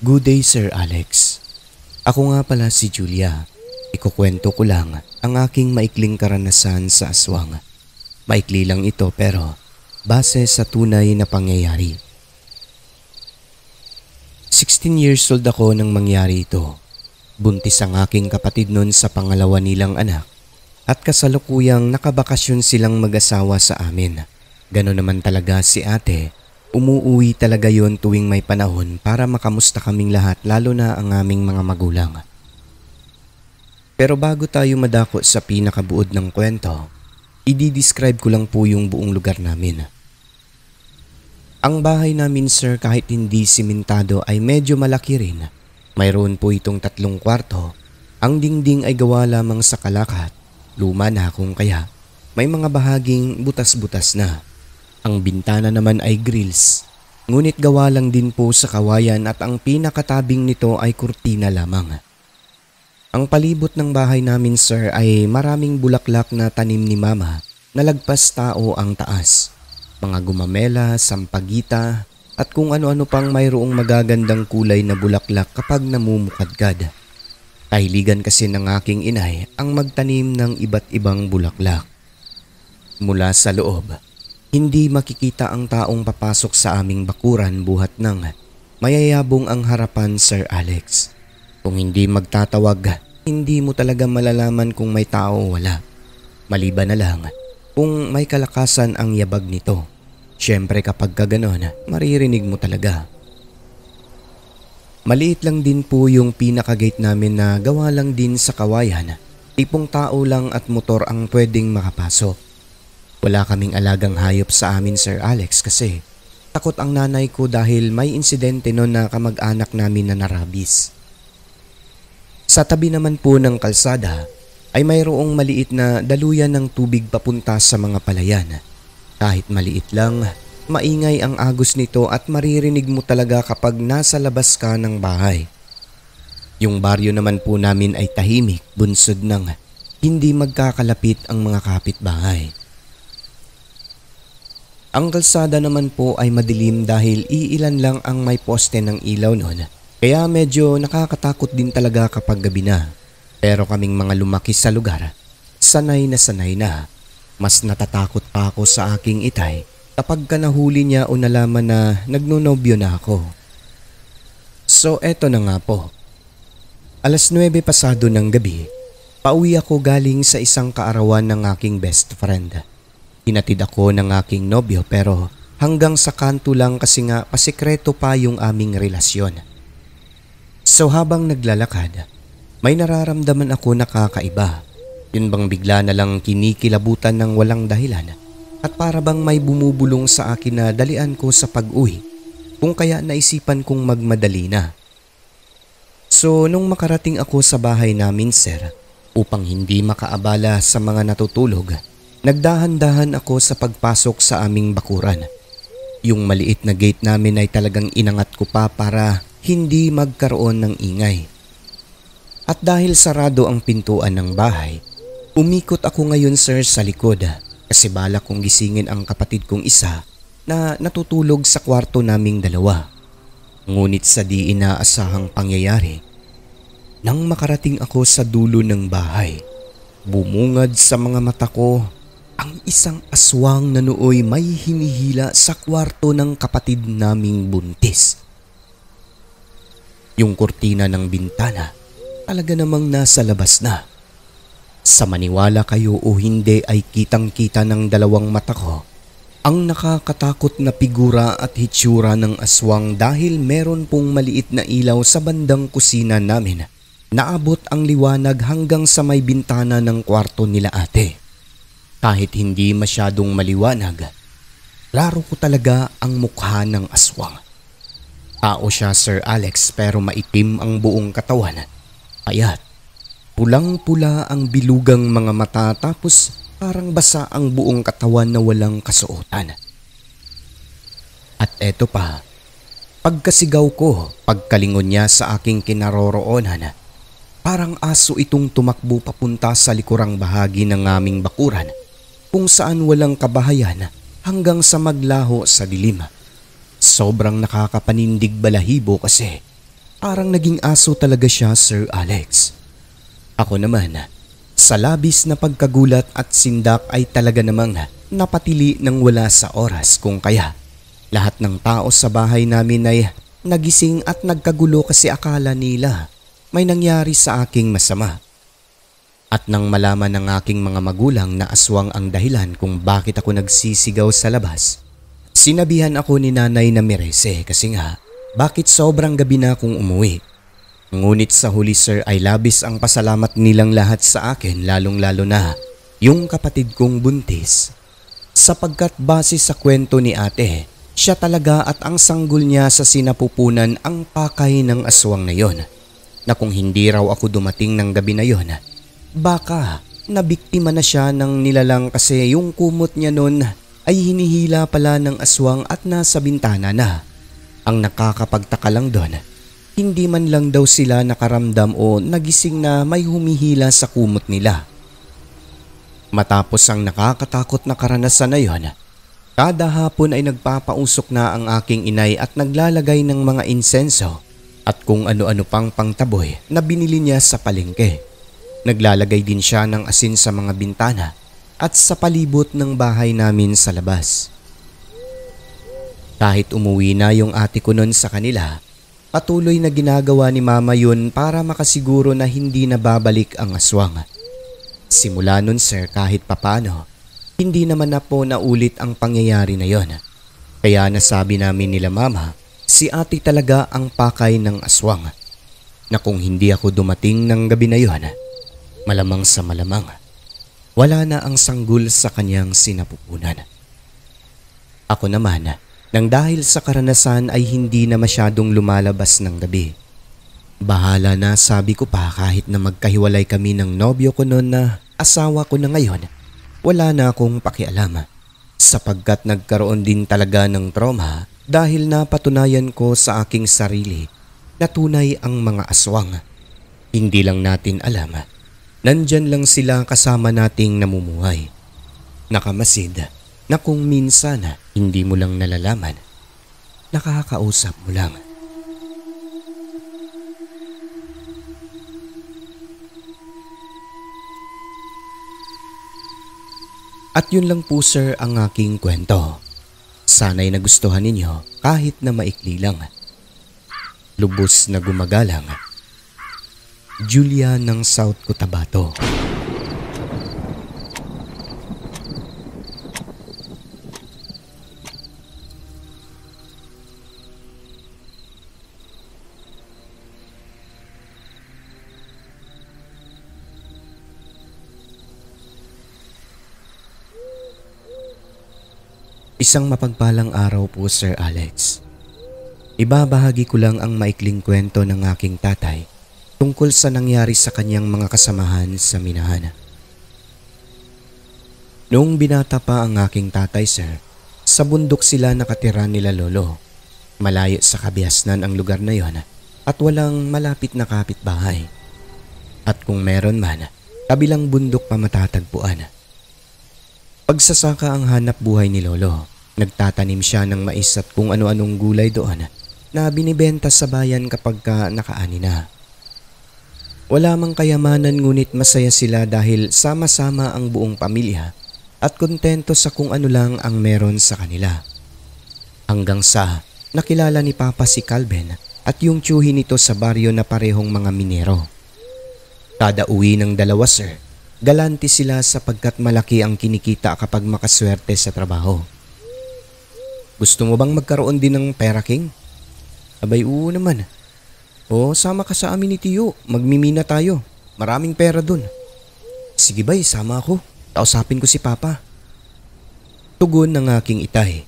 Good day, Sir Alex. Ako nga pala si Julia. Ikukwento ko lang ang aking maikling karanasan sa aswang. Maikli lang ito pero base sa tunay na pangyayari. 16 years old ako nang mangyari ito. Buntis ang aking kapatid noon sa pangalawa nilang anak at kasalukuyang nakabakasyon silang mag-asawa sa amin. Gano'n naman talaga si ate. Umuuwi talaga yon tuwing may panahon para makamusta kaming lahat, lalo na ang aming mga magulang. Pero bago tayo madako sa pinakabuod ng kwento, i-describe ko lang po yung buong lugar namin. Ang bahay namin, sir, kahit hindi simentado ay medyo malaki rin. Mayroon po itong 3 kwarto. Ang dingding ay gawa lamang sa kalakat. Luma na kung kaya may mga bahaging butas-butas na. Ang bintana naman ay grills, ngunit gawa lang din po sa kawayan at ang pinakatabing nito ay kurtina lamang. Ang palibot ng bahay namin, sir, ay maraming bulaklak na tanim ni mama na lagpas tao ang taas. Mga gumamela, sampagita at kung ano-ano pang mayroong magagandang kulay na bulaklak kapag namumukadkad. Kahiligan kasi ng aking inay ang magtanim ng iba't ibang bulaklak. Mula sa loob, hindi makikita ang taong papasok sa aming bakuran buhat ng mayayabong ang harapan, Sir Alex. Kung hindi magtatawag, hindi mo talaga malalaman kung may tao o wala. Maliban na lang kung may kalakasan ang yabag nito. Siyempre kapag gano'n, maririnig mo talaga. Maliit lang din po yung pinaka-gate namin na gawa lang din sa kawayan. Tipong tao lang at motor ang pwedeng makapasok. Wala kaming alagang hayop sa amin, Sir Alex, kasi takot ang nanay ko dahil may insidente noon na kamag-anak namin na narabis. Sa tabi naman po ng kalsada ay mayroong maliit na daluyan ng tubig papunta sa mga palayan. Kahit maliit lang, maingay ang agos nito at maririnig mo talaga kapag nasa labas ka ng bahay. Yung baryo naman po namin ay tahimik, bunsod ng hindi magkakalapit ang mga kapitbahay. Ang kalsada naman po ay madilim dahil iilan lang ang may poste ng ilaw noon. Kaya medyo nakakatakot din talaga kapag gabi na. Pero kaming mga lumaki sa lugar, sanay na. Mas natatakot pa ako sa aking itay kapag nahuli niya o nalaman na nagnonobyo na ako. So eto na nga po. 9:00 pasado ng gabi, pauwi ako galing sa isang kaarawan ng aking best friend. Hinatid ako ng aking nobyo pero hanggang sa kanto lang kasi nga pasikreto pa yung aming relasyon. So habang naglalakad, may nararamdaman ako na kakaiba. Yun bang bigla na lang kinikilabutan ng walang dahilan at para bang may bumubulong sa akin na dalian ko sa pag-uwi, kung kaya naisipan kong magmadali na. So nung makarating ako sa bahay namin, sir, upang hindi makaabala sa mga natutulog, nagdahan-dahan ako sa pagpasok sa aming bakuran. Yung maliit na gate namin ay talagang inangat ko pa para hindi magkaroon ng ingay. At dahil sarado ang pintuan ng bahay, umikot ako ngayon, sir, sa likod kasi balak kong gisingin ang kapatid kong isa na natutulog sa kwarto naming dalawa. Ngunit sa di inaasahang pangyayari, nang makarating ako sa dulo ng bahay, bumungad sa mga mata ko ang isang aswang na nooy may hinihila sa kwarto ng kapatid naming buntis. Yung kurtina ng bintana talaga namang nasa labas na. Sa maniwala kayo o hindi ay kitang-kita ng dalawang mata ko ang nakakatakot na figura at hitsura ng aswang dahil meron pong maliit na ilaw sa bandang kusina namin. Naabot ang liwanag hanggang sa may bintana ng kwarto nila ate. Kahit hindi masyadong maliwanag, klaro ko talaga ang mukha ng aswang. Tao siya, Sir Alex, pero maitim ang buong katawan. Payat, pulang-pula ang bilugang mga mata tapos parang basa ang buong katawan na walang kasuotan. At eto pa, pagkasigaw ko, pagkalingon niya sa aking kinaroroonan, parang aso itong tumakbo papunta sa likurang bahagi ng aming bakuran, kung saan walang kabahayan hanggang sa maglaho sa dilim. Sobrang nakakapanindig balahibo kasi Parang naging aso talaga siya, Sir Alex. Ako naman, sa labis na pagkagulat at sindak ay talaga namang napatili ng wala sa oras kung kaya lahat ng tao sa bahay namin ay nagising at nagkagulo kasi akala nila may nangyari sa aking masama. At nang malaman ng aking mga magulang na aswang ang dahilan kung bakit ako nagsisigaw sa labas, sinabihan ako ni Nanay na Mirese kasi nga bakit sobrang gabi na akong umuwi. Ngunit sa huli, sir, ay labis ang pasalamat nilang lahat sa akin, lalong-lalo na yung kapatid kong buntis. Sapagkat base sa kwento ni ate, siya talaga at ang sanggol niya sa sinapupunan ang pakay ng aswang na yon. Na kung hindi raw ako dumating ng gabi na yon, baka nabiktima na siya ng nilalang kasi yung kumot niya nun ay hinihila pala ng aswang at nasa bintana na. Ang nakakapagtaka lang doon, hindi man lang daw sila nakaramdam o nagising na may humihila sa kumot nila. Matapos ang nakakatakot na karanasan na yon, kada hapon ay nagpapausok na ang aking inay at naglalagay ng mga insenso at kung ano-ano pang pangtaboy na binili niya sa palengke. Naglalagay din siya ng asin sa mga bintana at sa palibot ng bahay namin sa labas. Kahit umuwi na yung ate ko nun sa kanila, patuloy na ginagawa ni mama yun para makasiguro na hindi na babalik ang aswang. Simula nun, sir, kahit papano, hindi naman na po naulit ang pangyayari na yon. Kaya nasabi namin nila mama, si ate talaga ang pakay ng aswang. Na kung hindi ako dumating ng gabi na yon, malamang sa malamang, wala na ang sanggol sa kanyang sinapupunan. Ako naman, nang dahil sa karanasan ay hindi na masyadong lumalabas ng gabi. Bahala na, sabi ko pa, kahit na magkahiwalay kami ng nobyo ko noon na asawa ko na ngayon, wala na akong pakialam. Sapagkat nagkaroon din talaga ng trauma dahil napatunayan ko sa aking sarili na tunay ang mga aswang. Hindi lang natin alam, nandyan lang sila kasama nating namumuhay. Nakamasid na kung minsan hindi mo lang nalalaman, nakakausap mo lang. At yun lang po, sir, ang aking kwento. Sana'y nagustuhan ninyo kahit na maikli lang. Lubos na gumagalang, Julia ng South Cotabato. Isang mapagpalang araw po, Sir Alex. Ibabahagi ko lang ang maikling kwento ng aking tatay tungkol sa nangyari sa kanyang mga kasamahan sa minahan. Noong binata pa ang aking tatay, sir, sa bundok sila nakatira nila lolo. Malayo sa kabiasnan ang lugar na yon at walang malapit na kapitbahay. At kung meron man, kabilang bundok pa matatagpuan. Pagsasaka ang hanap buhay ni lolo. Nagtatanim siya ng mais at kung ano-anong gulay doon na binibenta sa bayan kapag nakaani na. Wala mang kayamanan ngunit masaya sila dahil sama-sama ang buong pamilya at kontento sa kung ano lang ang meron sa kanila. Hanggang sa nakilala ni Papa si Calvin at yung tiyuhin nito sa baryo na parehong mga minero. Kada uwi ng dalawa, sir, galante sila sapagkat malaki ang kinikita kapag makaswerte sa trabaho. Gusto mo bang magkaroon din ng pera, King? Abay, oo naman. O, sama ka sa amin ni Tiyo. Magmimina tayo. Maraming pera dun. Sige bay, sama ako. Kausapin ko si Papa. Tugon ng aking itay.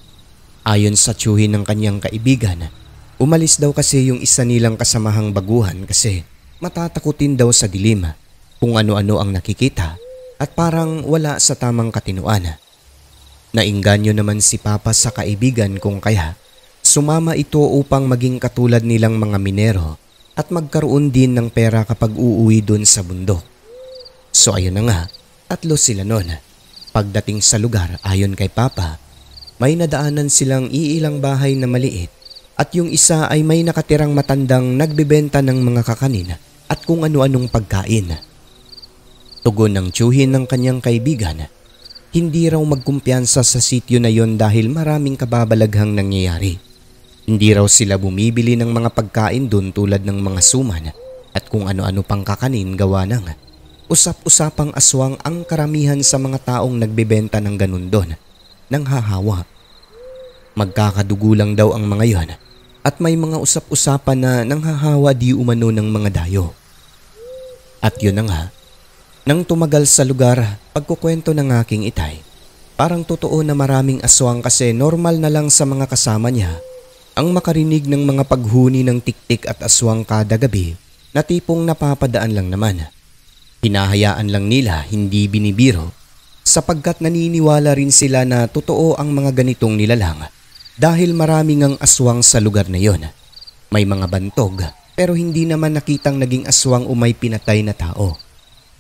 Ayon sa tiyuhin ng kanyang kaibigan, umalis daw kasi yung isa nilang kasamahang baguhan kasi matatakutin daw sa dilim kung ano-ano ang nakikita at parang wala sa tamang katinuan. Nainganyo naman si Papa sa kaibigan kung kaya sumama ito upang maging katulad nilang mga minero at magkaroon din ng pera kapag uuwi dun sa bundok. So ayun na nga, tatlo sila noon. Pagdating sa lugar ayon kay Papa, may nadaanan silang iilang bahay na maliit at yung isa ay may nakatirang matandang nagbebenta ng mga kakanin at kung ano-anong pagkain. Tugon ng tiyuhin ng kanyang kaibigan, hindi raw magkumpiyansa sa sityo na yon dahil maraming kababalaghang nangyayari. Hindi raw sila bumibili ng mga pagkain doon tulad ng mga suman at kung ano-ano pang kakanin gawa ng usap-usapang aswang ang karamihan sa mga taong nagbebenta ng ganun doon, nang hahawa. Magkakadugo lang daw ang mga yon at may mga usap-usapan na nanghahawa di umano ng mga dayo. At yun na nga, nang tumagal sa lugar, pagkukwento ng aking itay, parang totoo na maraming aswang kasi normal na lang sa mga kasama niya ang makarinig ng mga paghuni ng tiktik at aswang kada gabi na tipong napapadaan lang naman. Hinahayaan lang nila, hindi binibiro, sapagkat naniniwala rin sila na totoo ang mga ganitong nilalang dahil maraming ang aswang sa lugar na yon. May mga bantog pero hindi naman nakitang naging aswang o may pinatay na tao.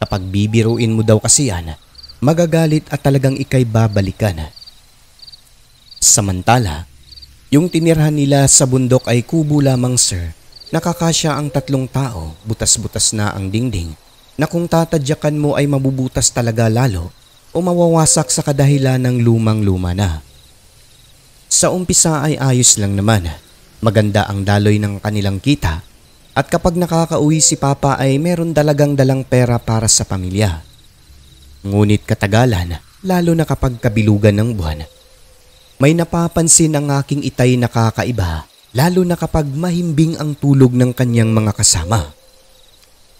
Kapag bibiruin mo daw kasi yan, magagalit at talagang ikay babalikan. Samantala, yung tinirhan nila sa bundok ay kubo lamang sir. Nakakasya ang 3 tao, butas-butas na ang dingding, na kung tatadyakan mo ay mabubutas talaga lalo o mawawasak sa kadahilan ng lumang-luma na. Sa umpisa ay ayos lang naman, maganda ang daloy ng kanilang kita at kapag nakakauwi si Papa ay meron dalang pera para sa pamilya. Ngunit katagalan, lalo na kapag kabilugan ng buwan, may napapansin ang aking itay na kakaiba, lalo na kapag mahimbing ang tulog ng kanyang mga kasama.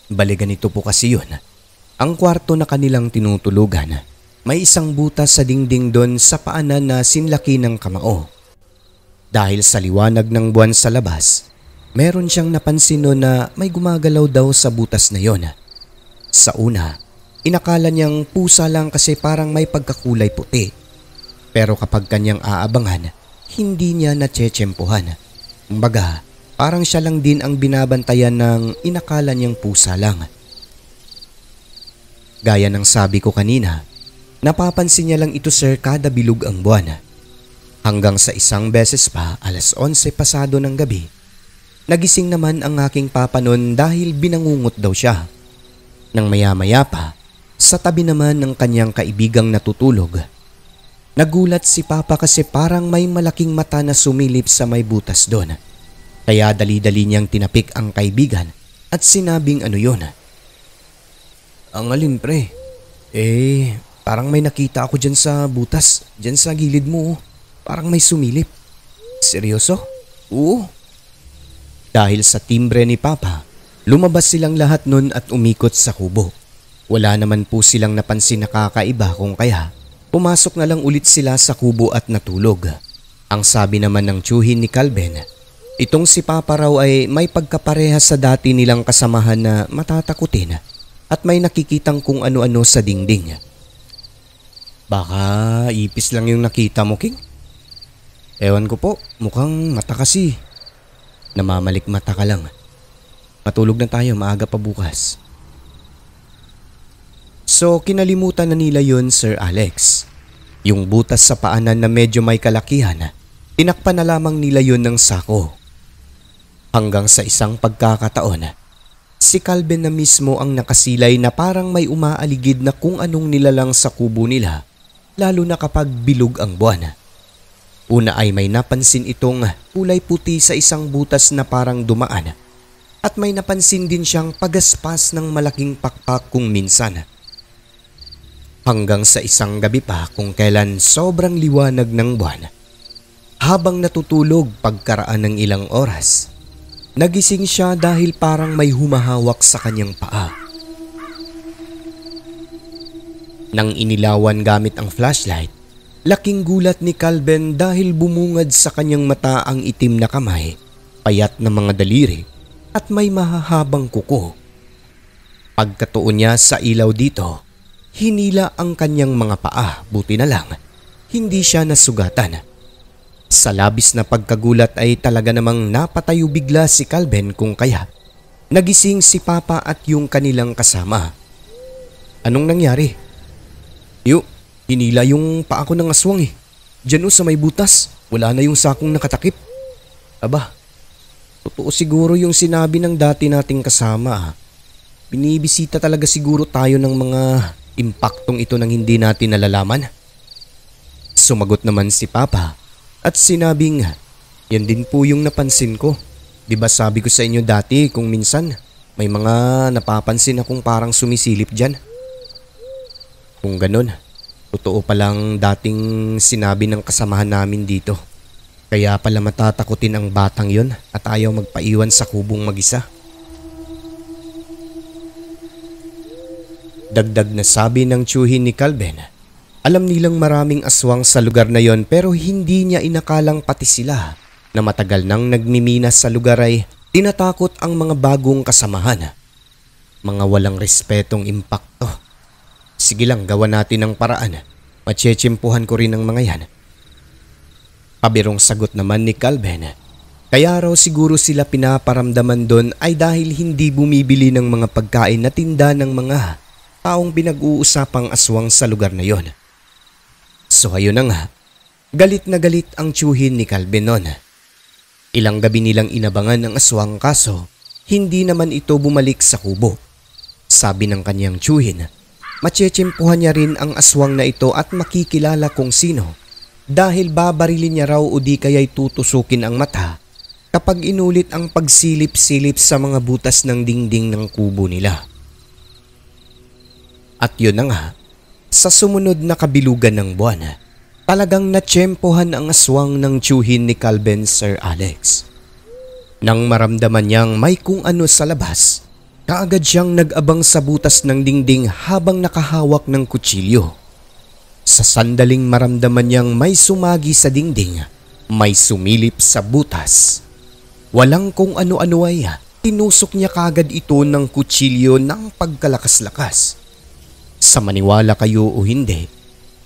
Bale ganito po kasi yun, ang kwarto na kanilang tinutulugan, may isang butas sa dingding doon sa paanan na sinlaki ng kamao. Dahil sa liwanag ng buwan sa labas, meron siyang napansin noon na may gumagalaw daw sa butas na yon. Sa una, inakala niyang pusa lang kasi parang may pagkakulay puti. Pero kapag kanyang aabangan, hindi niya natsetsempohan. Kumbaga, parang siya lang din ang binabantayan ng inakala niyang pusa lang. Gaya ng sabi ko kanina, napapansin niya lang ito sir kada bilog ang buwan. Hanggang sa isang beses pa, 11:00 pasado ng gabi, nagising naman ang aking papa noon dahil binangungot daw siya. Nang maya-maya pa, sa tabi naman ng kanyang kaibigang natutulog. Nagulat si Papa kasi parang may malaking mata na sumilip sa may butas doon. Kaya dali-dali niyang tinapik ang kaibigan at sinabing ano yun. Ang alin pre? Parang may nakita ako dyan sa butas, dyan sa gilid mo. Parang may sumilip. Seryoso? Oo. Dahil sa timbre ni Papa, lumabas silang lahat nun at umikot sa kubo. Wala naman po silang napansin na kakaiba kung kaya pumasok na lang ulit sila sa kubo at natulog. Ang sabi naman ng tiyuhin ni Calben, itong si Papa raw ay may pagkaparehas sa dati nilang kasamahan na matatakutin at may nakikitang kung ano-ano sa dingding. Baka ipis lang yung nakita mo, King? Ewan ko po, mukhang mata kasi. Namamalik mata ka lang. Matulog na tayo, maaga pa bukas. So kinalimutan na nila yun, Sir Alex. Yung butas sa paanan na medyo may kalakihan, tinakpan na lamang nila yun ng sako. Hanggang sa isang pagkakataon, si Calben na mismo ang nakasilay na parang may umaaligid na kung anong nilalang sa kubo nila, lalo na kapag bilog ang buwan. Una ay may napansin itong kulay puti sa isang butas na parang dumaan at may napansin din siyang pagaspas ng malaking pakpak kung minsan. Hanggang sa isang gabi pa kung kailan sobrang liwanag ng buwan. Habang natutulog pagkaraan ng ilang oras, nagising siya dahil parang may humahawak sa kanyang paa. Nang inilawan gamit ang flashlight, laking gulat ni Calben dahil bumungad sa kanyang mata ang itim na kamay, payat na mga daliri at may mahahabang kuko. Pagkatuon niya sa ilaw dito, hinila ang kanyang mga paa, buti na lang hindi siya nasugatan. Sa labis na pagkagulat ay talaga namang napatayo bigla si Calben kung kaya nagising si Papa at yung kanilang kasama. Anong nangyari? Hinila yung paa ko ng aswang eh. Diyan sa may butas, wala na yung sakong nakatakip. Aba, totoo siguro yung sinabi ng dati nating kasama. Binibisita talaga siguro tayo ng mga impaktong ito nang hindi natin nalalaman. Sumagot naman si Papa at sinabing, yan din po yung napansin ko. Di ba sabi ko sa inyo dati kung minsan may mga napapansin akong parang sumisilip dyan. Kung ganun, totoo palang dating sinabi ng kasamahan namin dito. Kaya pala matatakutin ang batang yon at ayaw magpaiwan sa kubong mag-isa. Dagdag na sabi ng tiyuhin ni Calben, alam nilang maraming aswang sa lugar na yon pero hindi niya inakalang pati sila na matagal nang nagmiminas sa lugar ay tinatakot ang mga bagong kasamahan. Mga walang respetong impakto. Sige lang, gawa natin ng paraan. Matsyetsyempuhan ko rin ang mga yan. Pabirong sagot naman ni Calben. Kaya raw siguro sila pinaparamdaman doon ay dahil hindi bumibili ng mga pagkain na tinda ng mga taong pinag-uusapang aswang sa lugar na yon. So ayun na nga, galit na galit ang tiyuhin ni Calben noon. Ilang gabi nilang inabangan ang aswang kaso hindi naman ito bumalik sa kubo. Sabi ng kanyang tiyuhin, matsyetsyempuhan niya rin ang aswang na ito at makikilala kung sino dahil babarilin niya raw o di kaya'y tutusukin ang mata kapag inulit ang pagsilip-silip sa mga butas ng dingding ng kubo nila. At yun na nga, sa sumunod na kabilugan ng buwan, talagang natsyempohan ang aswang ng tiyuhin ni Calben, Sir Alex. Nang maramdaman niyang may kung ano sa labas, kaagad siyang nag-abang sa butas ng dingding habang nakahawak ng kutsilyo. Sa sandaling maramdaman niyang may sumagi sa dingding, may sumilip sa butas. Walang kung ano-ano ay tinusok niya kaagad ito ng kutsilyo ng pagkalakas-lakas. Sa maniwala kayo o hindi,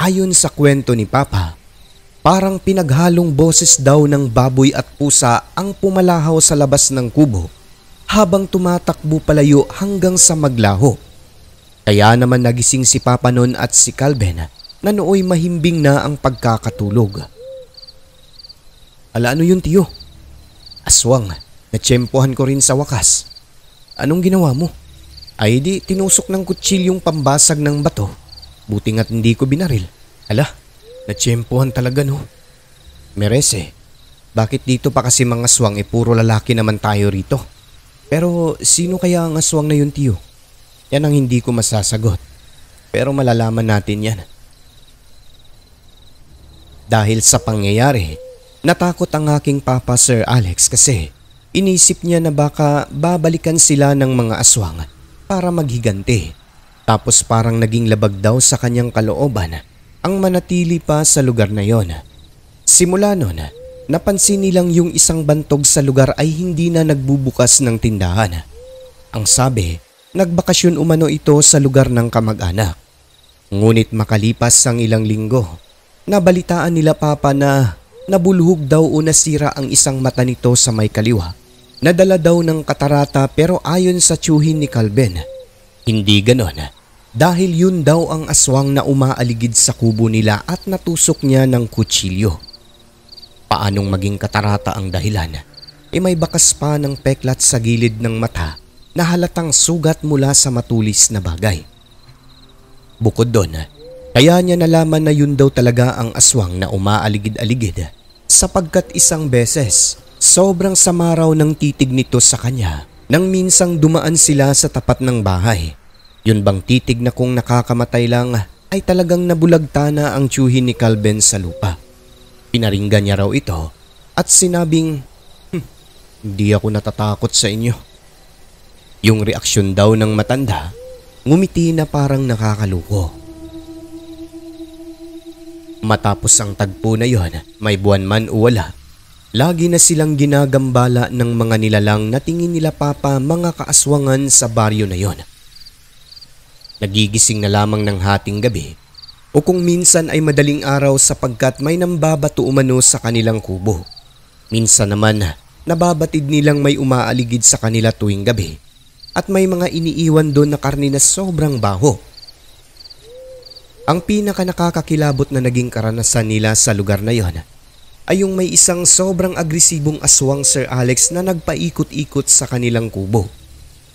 ayon sa kwento ni Papa, parang pinaghalong boses daw ng baboy at pusa ang pumalahaw sa labas ng kubo habang tumatakbo palayo hanggang sa maglaho. Kaya naman nagising si Papa noon at si Calben na nooy mahimbing na ang pagkakatulog. Ala, ano yun tiyo? Aswang, natsyempohan ko rin sa wakas. Anong ginawa mo? Ay di tinusok ng kutsilyong pambasag ng bato. Buti nga't hindi ko binaril. Ala, natsyempohan talaga no. Merese, bakit dito pa kasi mga aswang puro lalaki naman tayo rito? Pero sino kaya ang aswang na yun tiyo? Yan ang hindi ko masasagot. Pero malalaman natin yan. Dahil sa pangyayari, natakot ang aking papa Sir Alex kasi inisip niya na baka babalikan sila ng mga aswang para maghiganti. Tapos parang naging labag daw sa kanyang kalooban ang manatili pa sa lugar na yon. Simula noon, napansin nilang yung isang bantog sa lugar ay hindi na nagbubukas ng tindahan. Ang sabi, nagbakasyon umano ito sa lugar ng kamag-anak. Ngunit makalipas ang ilang linggo, nabalitaan nila Papa na nabulhog daw o nasira ang isang mata nito sa may kaliwa. Nadala daw ng katarata pero ayon sa tiyuhin ni Calben, hindi ganon dahil yun daw ang aswang na umaaligid sa kubo nila at natusok niya ng kutsilyo. Paanong maging katarata ang dahilan? May bakas pa ng peklat sa gilid ng mata na halatang sugat mula sa matulis na bagay. Bukod doon, kaya niya nalaman na yun daw talaga ang aswang na umaaligid-aligid sapagkat isang beses sobrang sama raw ng titig nito sa kanya nang minsang dumaan sila sa tapat ng bahay. Yun bang titig na kung nakakamatay lang ay talagang nabulagta na ang tiyuhin ni Calben sa lupa. Pinaringgan niya raw ito at sinabing, hindi ako natatakot sa inyo. Yung reaksyon daw ng matanda, ngumiti na parang nakakaluko. Matapos ang tagpo na yon, may buwan man o wala, lagi na silang ginagambala ng mga nilalang na tingin nila Papa mga kaaswangan sa baryo na yon. Nagigising na lamang ng hating gabi o kung minsan ay madaling araw sapagkat may nambabato umano sa kanilang kubo. Minsan naman nababatid nilang may umaaligid sa kanila tuwing gabi at may mga iniiwan doon na karne na sobrang baho. Ang pinaka nakakakilabot na naging karanasan nila sa lugar na yon ay yung may isang sobrang agresibong aswang, Sir Alex, na nagpaikot-ikot sa kanilang kubo.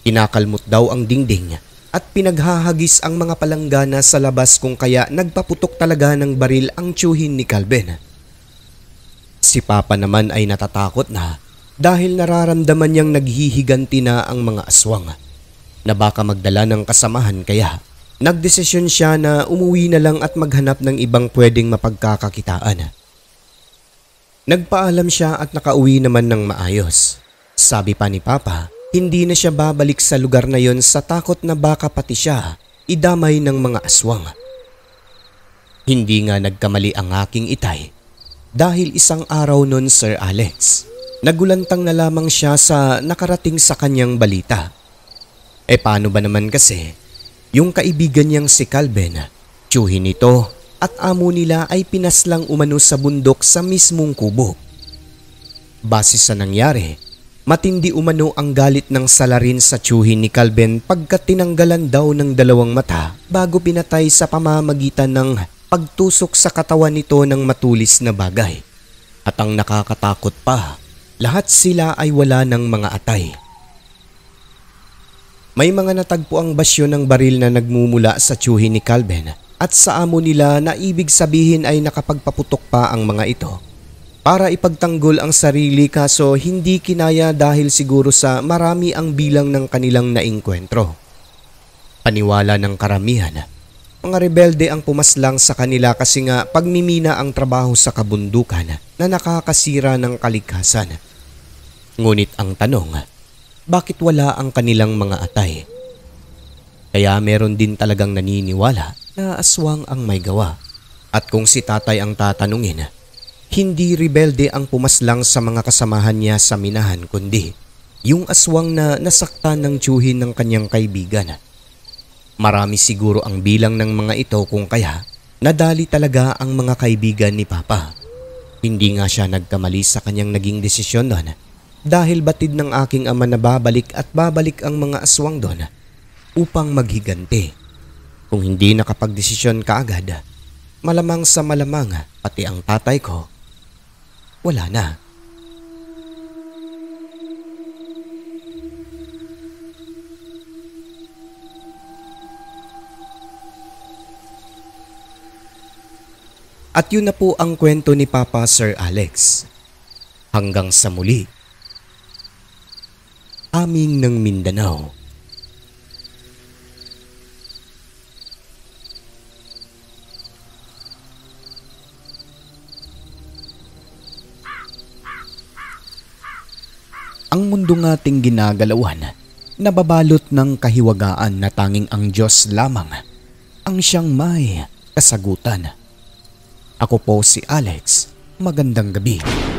Kinakalmot daw ang dingding at pinaghahagis ang mga palanggana sa labas kung kaya nagpaputok talaga ng baril ang tiyuhin ni Calvin. Si Papa naman ay natatakot na dahil nararamdaman niyang naghihiganti na ang mga aswang na baka magdala ng kasamahan, kaya nagdesisyon siya na umuwi na lang at maghanap ng ibang pwedeng mapagkakakitaan. Nagpaalam siya at nakauwi naman ng maayos. Sabi pa ni Papa, hindi na siya babalik sa lugar na yon sa takot na baka pati siya idamay ng mga aswang. Hindi nga nagkamali ang aking itay dahil isang araw nun, Sir Alex, nagulantang na lamang siya sa nakarating sa kanyang balita. Paano ba naman kasi, yung kaibigan niyang si Calvin, tiyuhin nito at amo nila ay pinaslang umano sa bundok sa mismong kubo. Base sa nangyari, matindi umano ang galit ng salarin sa tiyuhin ni Calvin pagkat tinanggalan daw ng dalawang mata bago pinatay sa pamamagitan ng pagtusok sa katawan nito ng matulis na bagay. At ang nakakatakot pa, lahat sila ay wala ng mga atay. May mga natagpo ang basyo ng baril na nagmumula sa tiyuhin ni Calvin at sa amo nila na ibig sabihin ay nakapagpaputok pa ang mga ito para ipagtanggol ang sarili, kaso hindi kinaya dahil siguro sa marami ang bilang ng kanilang naingkwentro. Paniwala ng karamihan, mga rebelde ang pumaslang sa kanila kasi nga pagmimina ang trabaho sa kabundukan na nakakasira ng kalikasan. Ngunit ang tanong, bakit wala ang kanilang mga atay? Kaya meron din talagang naniniwala na aswang ang may gawa. At kung si tatay ang tatanungin, hindi rebelde ang pumaslang sa mga kasamahan niya sa minahan, kundi yung aswang na nasaktan ng tiyuhin ng kanyang kaibigan. Marami siguro ang bilang ng mga ito kung kaya nadali talaga ang mga kaibigan ni Papa. Hindi nga siya nagkamali sa kanyang naging desisyon doon dahil batid ng aking ama na babalik at babalik ang mga aswang doon upang maghiganti. Kung hindi nakapagdesisyon kaagad, malamang sa malamang pati ang tatay ko wala na. At yun na po ang kwento ni Papa, Sir Alex. Hanggang sa muli. Aming ng Mindanao. Ang mundo ating ginagalawan, nababalot ng kahiwagaan na tanging ang Diyos lamang ang siyang may kasagutan. Ako po si Alex. Magandang gabi.